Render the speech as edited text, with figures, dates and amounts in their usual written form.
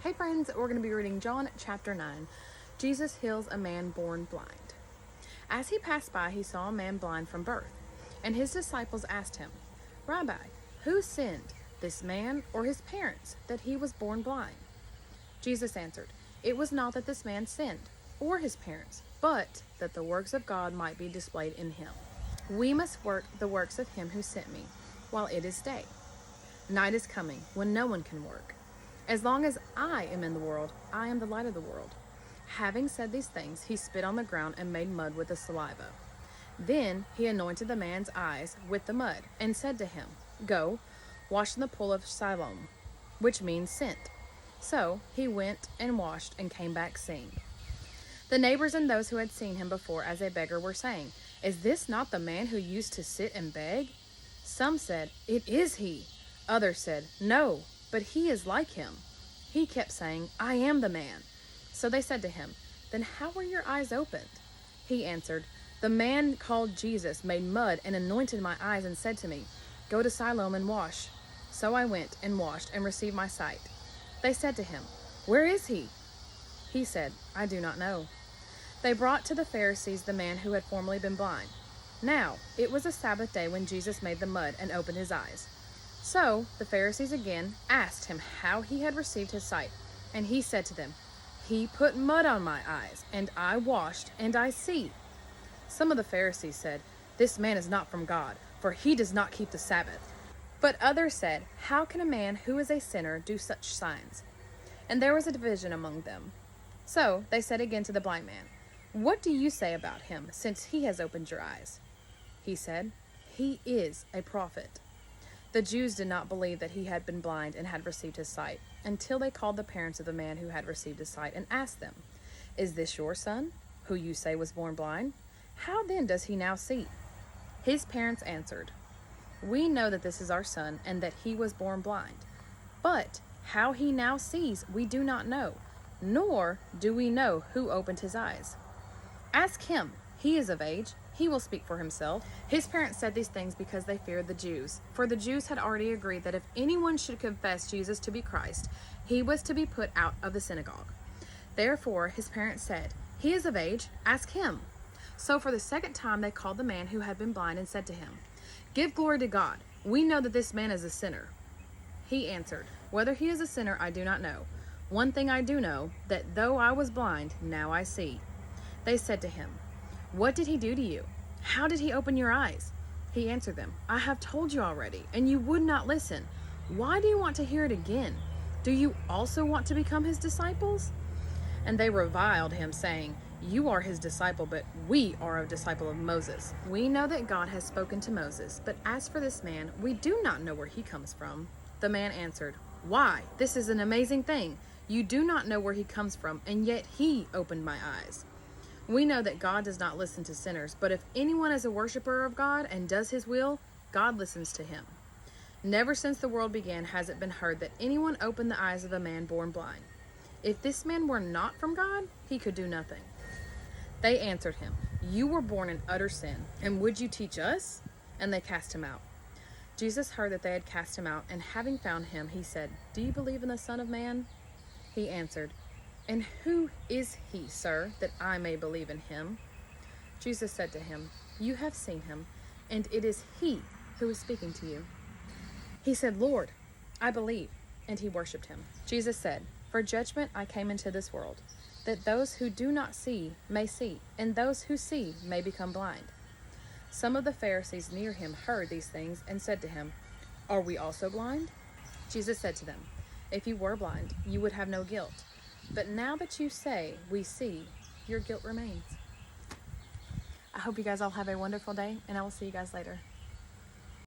Hey friends, we're going to be reading John chapter 9. Jesus heals a man born blind. As he passed by, he saw a man blind from birth, and his disciples asked him, Rabbi, who sinned, this man or his parents, that he was born blind? Jesus answered, It was not that this man sinned, or his parents, but that the works of God might be displayed in him. We must work the works of him who sent me, while it is day. Night is coming, when no one can work. As long as I am in the world, I am the light of the world. Having said these things, he spit on the ground and made mud with the saliva. Then he anointed the man's eyes with the mud and said to him, Go, wash in the pool of Siloam, which means sent. So he went and washed and came back seeing. The neighbors and those who had seen him before as a beggar were saying, Is this not the man who used to sit and beg? Some said, It is he. Others said, No, but he is like him. He kept saying, I am the man. So they said to him, Then how were your eyes opened? He answered, The man called Jesus made mud and anointed my eyes and said to me, Go to Siloam and wash. So I went and washed and received my sight. They said to him, Where is he? He said, I do not know. They brought to the Pharisees the man who had formerly been blind. Now it was a Sabbath day when Jesus made the mud and opened his eyes. So the Pharisees again asked him how he had received his sight. And he said to them, He put mud on my eyes, and I washed, and I see. Some of the Pharisees said, This man is not from God, for he does not keep the Sabbath. But others said, How can a man who is a sinner do such signs? And there was a division among them. So they said again to the blind man, What do you say about him, since he has opened your eyes? He said, He is a prophet. The Jews did not believe that he had been blind and had received his sight, until they called the parents of the man who had received his sight and asked them, Is this your son, who you say was born blind? How then does he now see? His parents answered, We know that this is our son, and that he was born blind. But how he now sees we do not know, nor do we know who opened his eyes. Ask him, he is of age. He will speak for himself. His parents said these things because they feared the Jews. For the Jews had already agreed that if anyone should confess Jesus to be Christ, he was to be put out of the synagogue. Therefore his parents said, He is of age, ask him. So for the second time they called the man who had been blind and said to him, Give glory to God. We know that this man is a sinner. He answered, Whether he is a sinner I do not know. One thing I do know, that though I was blind, now I see. They said to him, What did he do to you? How did he open your eyes? He answered them, I have told you already, and you would not listen. Why do you want to hear it again? Do you also want to become his disciples? And they reviled him, saying, You are his disciple, but we are a disciple of Moses. We know that God has spoken to Moses, but as for this man, we do not know where he comes from. The man answered, Why, this is an amazing thing. You do not know where he comes from, and yet he opened my eyes. We know that God does not listen to sinners, but if anyone is a worshiper of God and does his will, God listens to him. Never since the world began has it been heard that anyone opened the eyes of a man born blind. If this man were not from God, he could do nothing. They answered him, You were born in utter sin, and would you teach us? And they cast him out. Jesus heard that they had cast him out, and having found him, he said, Do you believe in the Son of Man? He answered, And who is he, sir, that I may believe in him? Jesus said to him, You have seen him, and it is he who is speaking to you. He said, Lord, I believe, and he worshipped him. Jesus said, For judgment I came into this world, that those who do not see may see, and those who see may become blind. Some of the Pharisees near him heard these things and said to him, Are we also blind? Jesus said to them, If you were blind, you would have no guilt. But now that you say, we see, your guilt remains. I hope you guys all have a wonderful day, and I will see you guys later.